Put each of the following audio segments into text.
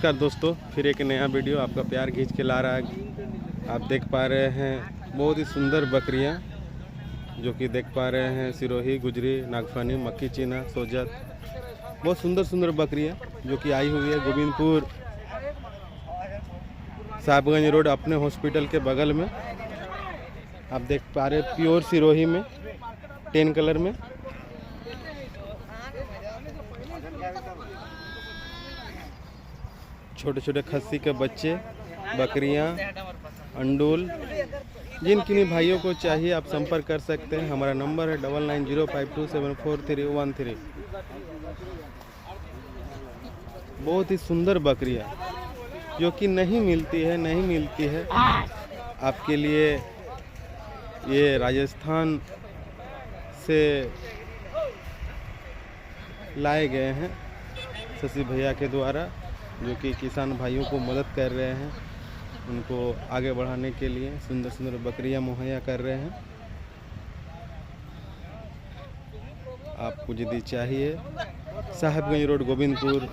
नमस्कार दोस्तों, फिर एक नया वीडियो आपका प्यार खींच के ला रहा है। आप देख पा रहे हैं बहुत ही सुंदर बकरियां, जो कि देख पा रहे हैं सिरोही, गुजरी, नागफनी, मक्खी चीना, सोजत। बहुत सुंदर सुंदर बकरियां जो कि आई हुई है गोविंदपुर साहबगंज रोड अपने हॉस्पिटल के बगल में। आप देख पा रहे हैं प्योर सिरोही में 10 कलर में। छोटे छोटे खस्सी के बच्चे, बकरियां, अंडोल। जिन किन्हीं भाइयों को चाहिए आप संपर्क कर सकते हैं। हमारा नंबर है 9905274313। बहुत ही सुंदर बकरियां जो कि नहीं मिलती है आपके लिए। ये राजस्थान से लाए गए हैं शशि भैया के द्वारा, जो कि किसान भाइयों को मदद कर रहे हैं, उनको आगे बढ़ाने के लिए सुंदर सुंदर बकरियां मुहैया कर रहे हैं। आपको यदि चाहिए साहबगंज रोड गोविंदपुर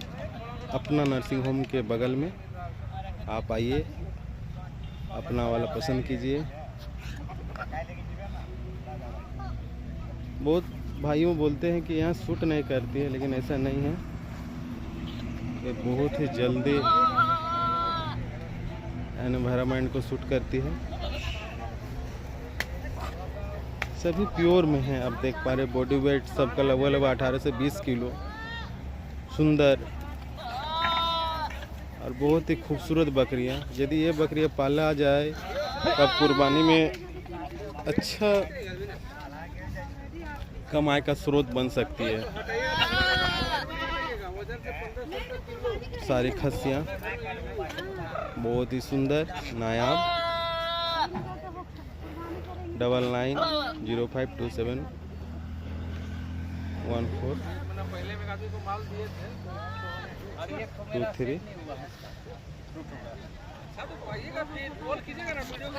अपना नर्सिंग होम के बगल में, आप आइए, अपना वाला पसंद कीजिए। बहुत भाइयों बोलते हैं कि यहाँ शूट नहीं करती है, लेकिन ऐसा नहीं है। ये बहुत ही जल्दी एनवायरनमेंट को शूट करती है। सभी प्योर में है। आप देख पा रहे बॉडी वेट सबका लगभग 18 से 20 किलो। सुंदर और बहुत ही खूबसूरत बकरियां। यदि ये बकरियां पाला जाए तब कुर्बानी में अच्छा कमाई का स्रोत बन सकती है। सारी खस्सियाँ बहुत ही सुंदर, नायाब। 9905271423।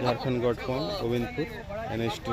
Jharkhand God form Govindpur NH2।